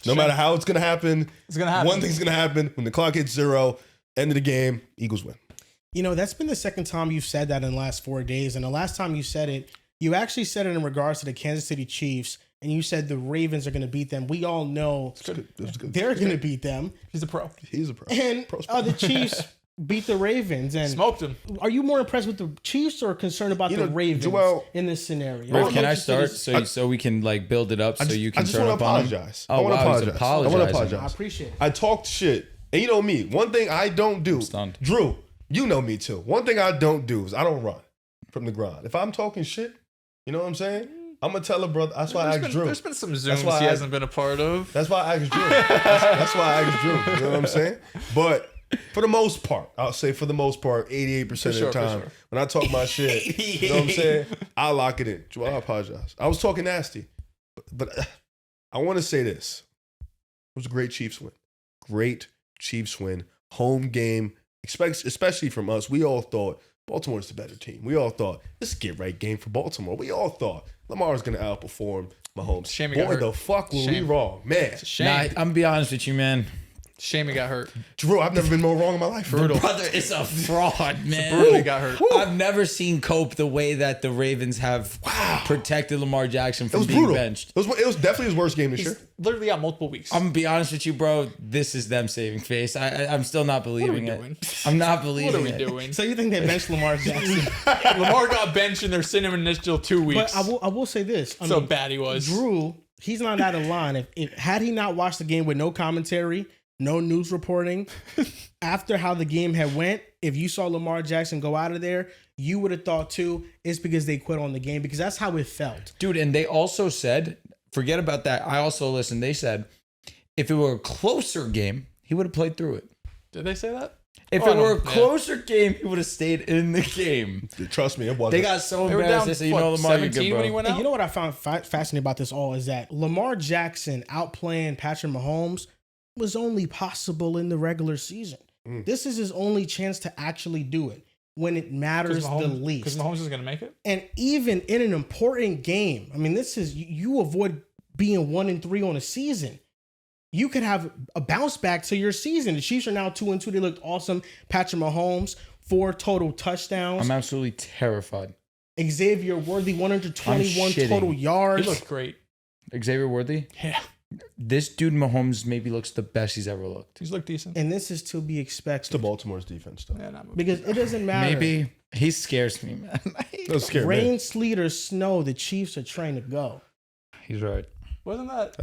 No matter how it's going to happen, it's going to happen. One thing's going to happen. When the clock hits 0, end of the game, Eagles win. You know, that's been the second time you've said that in the last 4 days. And the last time you said it, you actually said it in regards to the Kansas City Chiefs. And you said the Ravens are going to beat them. We all know they're going to beat them. He's a pro. He's a pro. And the Chiefs beat the Ravens and smoked them. Are you more impressed with the Chiefs or concerned about the Ravens in this scenario? Rafe, can I start so we can like build it up so you can turn up on them? I want to apologize. I want to apologize. I appreciate it. I talked shit. And you know me. One thing I don't do. Drew, you know me too. One thing I don't do is I don't run from the ground. If I'm talking shit, you know what I'm saying? I'm going to tell a brother. That's why I asked Drew. There's been some Zooms he hasn't been a part of. That's why I asked Drew. That's why I asked Drew. You know what I'm saying? But for the most part, I'll say for the most part, 88% of the time, when I talk my shit, you know what I'm saying? I lock it in. Drew, I apologize. I was talking nasty. But I want to say this. It was a great Chiefs win. Great Chiefs win. Home game, especially from us. We all thought Baltimore's the better team. We all thought, this is a get-right game for Baltimore. We all thought Lamar's going to outperform Mahomes. Shame he Boy, got hurt. the fuck were we wrong. Man. Shame. Nah, I'm going to be honest with you, man. Shame he got hurt. Drew, I've never been more wrong in my life. Brutal. Brother is a fraud, man. Brutal got hurt. I've never seen cope the way that the Ravens have protected Lamar Jackson from being benched. It was definitely his worst game this year. Literally got multiple weeks. I'm going to be honest with you, bro. This is them saving face. I'm still not believing it. I'm not believing it. What are we doing? So you think they benched Lamar Jackson? Lamar got benched and they're sitting him in initial 2 weeks. But I will say this. So bad he was. Drew, he's not out of line. If had he not watched the game with no commentary, no news reporting, after how the game had went, if you saw Lamar Jackson go out of there, you would have thought too, it's because they quit on the game, because that's how it felt. Dude, and they also said, forget about that. I also listened. They said, if it were a closer game, he would have played through it. Did they say that? If it were a closer game, he would have stayed in the game. Trust me, it wasn't. They got so embarrassed. They said, you know, Lamar, you're good, bro. When he went out? And you know what I found fascinating about this all is that Lamar Jackson outplaying Patrick Mahomes was only possible in the regular season. This is his only chance to actually do it when it matters the least. Because Mahomes is going to make it? And even in an important game, I mean, this is, you avoid being 1-3 on a season. You could have a bounce back to your season. The Chiefs are now 2-2. They looked awesome. Patrick Mahomes, 4 total touchdowns. I'm absolutely terrified. Xavier Worthy, 121 total yards. He looked great. Xavier Worthy? Yeah. This dude Mahomes maybe looks the best he's ever looked. He's looked decent. And this is to be expected. It's the Baltimore's defense, though. Yeah, because it doesn't matter. Maybe. He scares me, man. Rain, sleet, or snow, the Chiefs are trained to go. He's right. Wasn't that?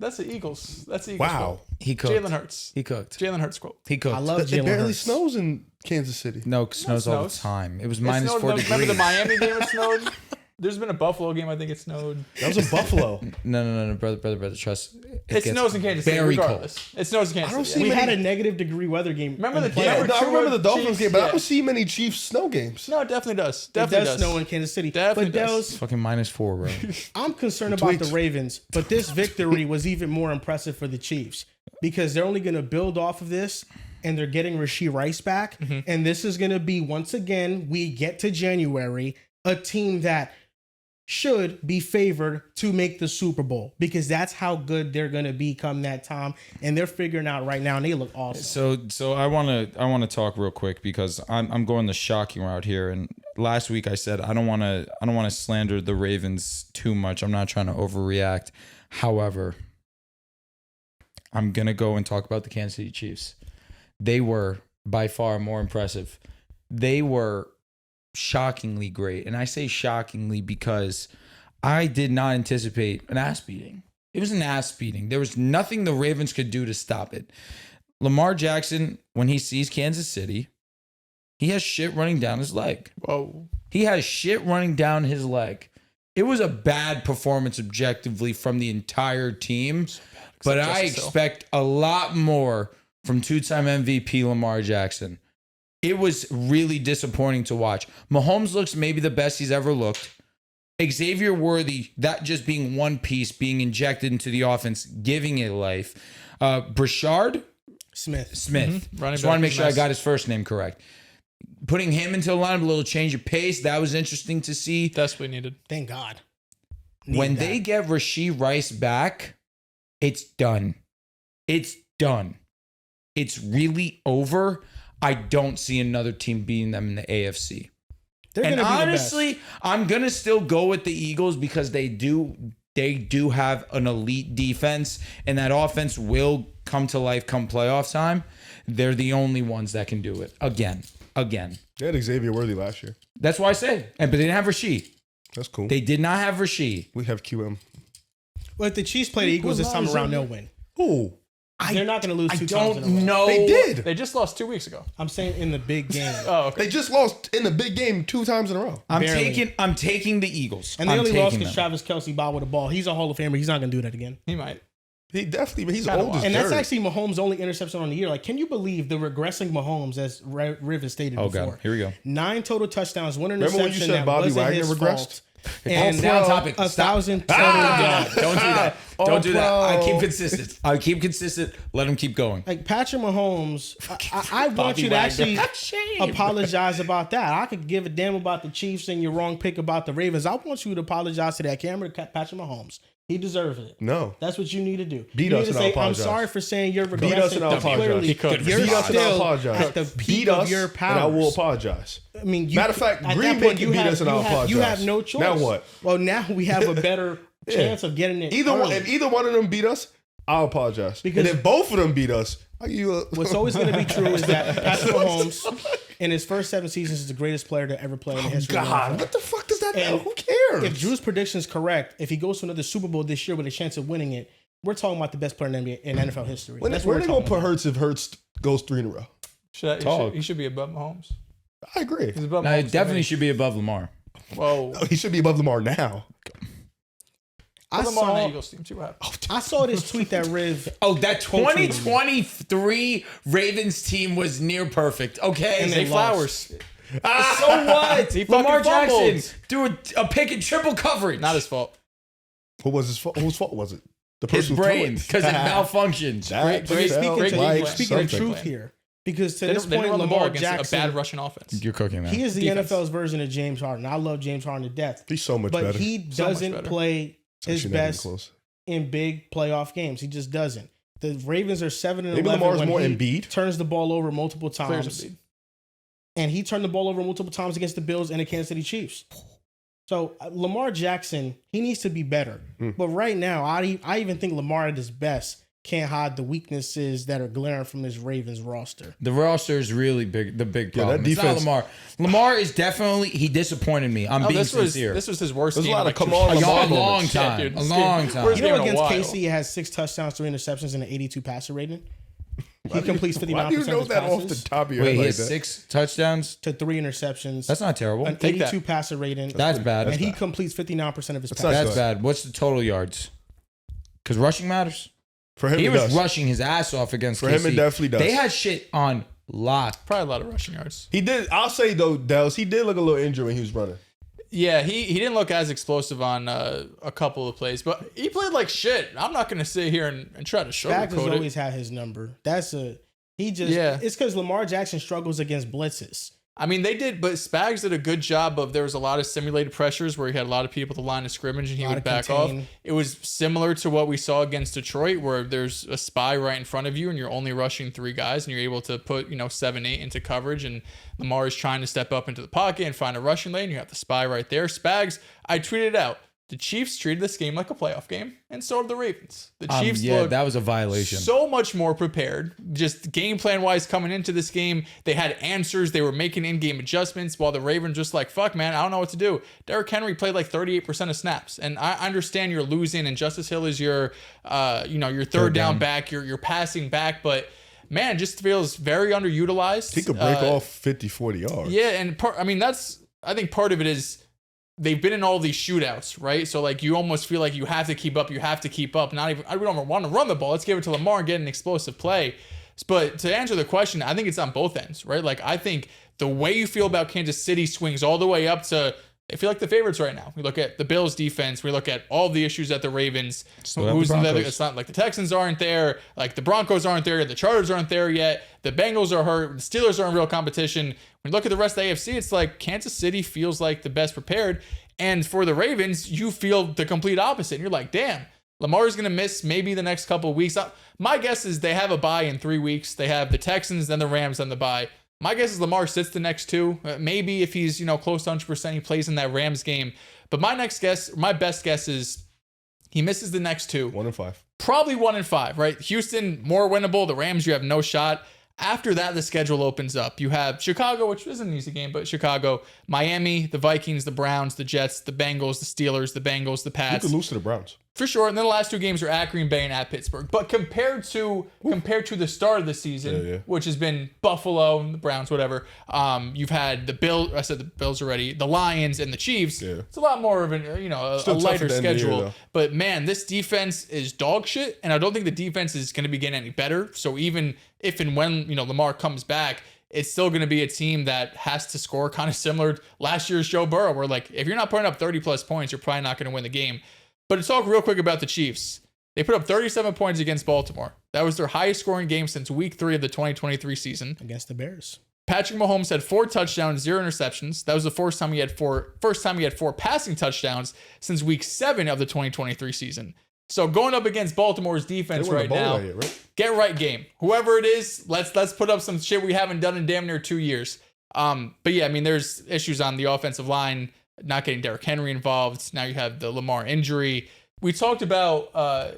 That's the Eagles. That's the Eagles. Wow. Quote. He cooked. Jalen Hurts. He cooked. Jalen Hurts quote. He cooked. I love Jalen Hurts. It barely snows in Kansas City. No, it snows all the time. It was minus 4 degrees. Remember the Miami game it snowed? There's been a Buffalo game, I think it snowed. That was a Buffalo. No, brother, trust. It snows in Kansas City, regardless. Cold. It snows in Kansas City. We had a negative degree weather game. Remember the I remember the Dolphins game, but I don't see many Chiefs snow games. No, it definitely does. It does snow in Kansas City. Definitely but does. Fucking minus 4, bro. I'm concerned about the Ravens, but this victory was even more impressive for the Chiefs because they're only going to build off of this, and they're getting Rashee Rice back. And this is going to be, once again, we get to January, a team that should be favored to make the Super Bowl because that's how good they're going to be come that time, and they're figuring out right now, and they look awesome. So I want to talk real quick because I'm going the shocking route here. And last week I said I don't want to slander the Ravens too much. I'm not trying to overreact. However, I'm gonna go and talk about the Kansas City Chiefs. They were by far more impressive. They were shockingly great. And I say shockingly because I did not anticipate an ass beating. It was an ass beating. There was nothing the Ravens could do to stop it. Lamar Jackson, when he sees Kansas City, he has shit running down his leg. Whoa. He has shit running down his leg. It was a bad performance objectively from the entire team, but I expect a lot more from two-time MVP Lamar Jackson. It was really disappointing to watch. Mahomes looks maybe the best he's ever looked. Xavier Worthy, that just being one piece, being injected into the offense, giving it life. Brashard Smith. Just want to make sure I got his first name correct. Putting him into the lineup, a little change of pace. That was interesting to see. That's what we needed. Thank God. When they get Rashee Rice back, it's done. It's done. It's really over. I don't see another team beating them in the AFC. And honestly, I'm going to still go with the Eagles because they do have an elite defense, and that offense will come to life come playoff time. They're the only ones that can do it. Again. They had Xavier Worthy last year. That's why I say. But they didn't have Rasheed. That's cool. They did not have Rasheed. We have QM. Well, if the Chiefs play the Eagles this time around, they'll win. Who? They're not going to lose 2 times in a row. Don't know. They did. They just lost 2 weeks ago. I'm saying in the big game. Oh, okay. They just lost in the big game 2 times in a row. I'm Barely. taking the Eagles. And they I'm only lost taking because them. Travis Kelce bobbled the ball. He's a Hall of Famer. He's not going to do that again. He might. He definitely, but he's Kinda old as And that's dirt. actually Mahomes' only interception on the year. Like, can you believe the regressing Mahomes, as Riv has stated before? God, here we go. 9 total touchdowns, 1 Remember interception when you said that Bobby wasn't Wagner his regressed? fault. And Stay on topic. 1,000 total Don't do that. Don't do that. I bro. keep consistent. Let him keep going. Like Patrick Mahomes, I want you to actually apologize about that. I could give a damn about the Chiefs and your wrong pick about the Ravens. I want you to apologize to that camera, Patrick Mahomes. He deserves it. No. That's what you need to do. Beat you us need to and I'll say, I'm apologize. sorry for saying you're regressing. Beat us and I'll apologize. Clearly, He could. you're Beat us and I'll still apologize. at the peak Beat of us your powers. and I will apologize. I mean, Matter of fact, at Green that Bay point, can you beat have- us and I'll apologize. You have no choice. Now what? Well, now we have a better chance of getting it. If either one of them beat us, I'll apologize. Because- and if both of them beat us, I'll give you a... What's always going to be true is that Patrick Mahomes, in his first 7 seasons, is the greatest player to ever play in the history of the God, NFL. what the fuck does that And matter? Who cares? If Drew's prediction is correct, if he goes to another Super Bowl this year with a chance of winning it, we're talking about the best player in NFL history. When That's where what they we're going to talking put about. Hurts if Hurts goes 3 in a row? He should be above Mahomes. I agree. He's above No, Mahomes it definitely already. should be above Lamar. Whoa. He should be above Lamar now. I Lamar on the saw, Eagles team too. What happened? I saw this tweet that Riv Oh, that 2023 Ravens team was near perfect. Okay, And Zay they lost. Flowers. so what? He Lamar fucking fumbled. Jackson threw a pick and triple coverage. Not his fault. Who was his fault? Whose fault was it? The his person who threw brain it. because it malfunctioned. That Great- felt great game like plan. speaking of something. truth here. Because to They this didn't point, run the ball Lamar against a Jackson, bad Russian offense. You're cooking that. he is the Defense. NFL's version of James Harden. I love James Harden to death. He's so much But better. he much doesn't better. play his Actually, not even best close. in big playoff games. He just doesn't. The Ravens are 7 and Maybe 11 Lamar's when more he Embiid. turns the ball over multiple Clears times. Embiid. And he turned the ball over multiple times against the Bills and the Kansas City Chiefs. So Lamar Jackson, he needs to be better. But right now, I even think Lamar at his best can't hide the weaknesses that are glaring from this Ravens roster. The roster is really big. The big Yeah, problem. that It's not defense- Lamar. Lamar is definitely he disappointed me. I'm No, being this was sincere. his worst There's a game. lot of like come two on, years Lamar ago. moments. long Yeah, time. dude, A this long game- time. worst You know, game in a against while. KC, he has 6 touchdowns, 3 interceptions, and an 82 passer rating. He completes 59% Why do you know of his that off passes the top of your Wait, head he like has that? 6 touchdowns. to 3 interceptions. That's not terrible. an Take that. 82 passer rating. That's bad. and he bad. completes 59% of his That's passes. not That's good. bad. What's the total yards? Because rushing matters. For him, He it was does. rushing his ass off against For KC. him, it definitely does. They had shit on lock. Probably a lot of rushing yards. He did. I'll say though, Dels, he did look a little injured when he was running. Yeah, he didn't look as explosive on a couple of plays, but he played like shit. I'm not going to sit here and try to Spags has sugarcoat it. always had his number. Yeah. It's because Lamar Jackson struggles against blitzes. I mean, they did, but Spags did a good job of there was a lot of simulated pressures where he had a lot of people at the line of scrimmage and he Lot would of back contain. off. It was similar to what we saw against Detroit where there's a spy right in front of you and you're only rushing 3 guys and you're able to put, 7, 8 into coverage and Lamar is trying to step up into the pocket and find a rushing lane. You have the spy right there. Spags, I tweeted out, the Chiefs treated this game like a playoff game, and so did the Ravens. The Chiefs looked that was a violation. so much more prepared. Just game plan wise coming into this game, they had answers. They were making in-game adjustments while the Ravens just like, fuck, man, I don't know what to do. Derrick Henry played like 38% of snaps. And I understand you're losing, and Justice Hill is your third down back. You're passing back, but man, it just feels very underutilized. He could break off 50, 40 yards. Yeah, and I think part of it is they've been in all these shootouts, right? So like you almost feel like you have to keep up. Not even we don't want to run the ball. Let's give it to Lamar and get an explosive play. But to answer the question, I think it's on both ends, right? Like I think the way you feel about Kansas City swings all the way up to they feel like the favorites right now. We look at the Bills defense. We look at all the issues at the Ravens. Broncos. It's not like the Texans aren't there. Like the Broncos aren't there. The Chargers aren't there yet. The Bengals are hurt. The Steelers are in real competition. When you look at the rest of the AFC, it's like Kansas City feels like the best prepared. And for the Ravens, you feel the complete opposite. And you're like, damn, Lamar's going to miss maybe the next couple of weeks. My guess is they have a bye in 3 weeks. They have the Texans, then the Rams, then the bye. My guess is Lamar sits the next 2. Maybe if he's, close to 100%, he plays in that Rams game. But my best guess is he misses the next 2. 1-5. Probably 1-5, right? Houston, more winnable. The Rams, you have no shot. After that, the schedule opens up. You have Chicago, which isn't an easy game, but Chicago, Miami, the Vikings, the Browns, the Jets, the Bengals, the Steelers, the Bengals, the Pats. You could lose to the Browns. For sure. And then the last 2 games are at Green Bay and at Pittsburgh. But compared to the start of the season, which has been Buffalo and the Browns, whatever, you've had the Bills. I said the Bills already. The Lions and the Chiefs. Yeah. It's a lot more of a lighter schedule. But man, this defense is dog shit, and I don't think the defense is going to be getting any better. So even if and when Lamar comes back, it's still going to be a team that has to score kind of similar to last year's Joe Burrow, where like if you're not putting up 30 plus points, you're probably not going to win the game. But to talk real quick about the Chiefs, they put up 37 points against Baltimore. That was their highest scoring game since week 3 of the 2023 season. Against the Bears. Patrick Mahomes had 4 touchdowns, 0 interceptions. That was the first time he had 4 passing touchdowns since week 7 of the 2023 season. So going up against Baltimore's defense right now, get right game. Whoever it is, let's put up some shit we haven't done in damn near 2 years. But yeah, I mean, there's issues on the offensive line. Not getting Derrick Henry involved. Now you have the Lamar injury. We talked about how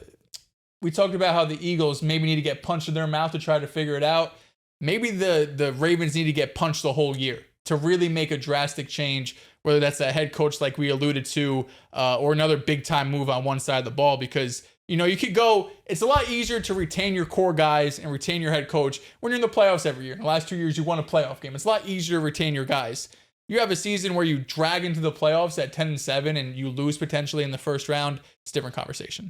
the Eagles maybe need to get punched in their mouth to try to figure it out. Maybe the Ravens need to get punched the whole year to really make a drastic change, whether that's a head coach like we alluded to, or another big time move on one side of the ball, because you could go, it's a lot easier to retain your core guys and retain your head coach when you're in the playoffs every year. In the last 2 years, you won a playoff game. It's a lot easier to retain your guys. You have a season where you drag into the playoffs at 10-7 and you lose potentially in the first round. It's a different conversation.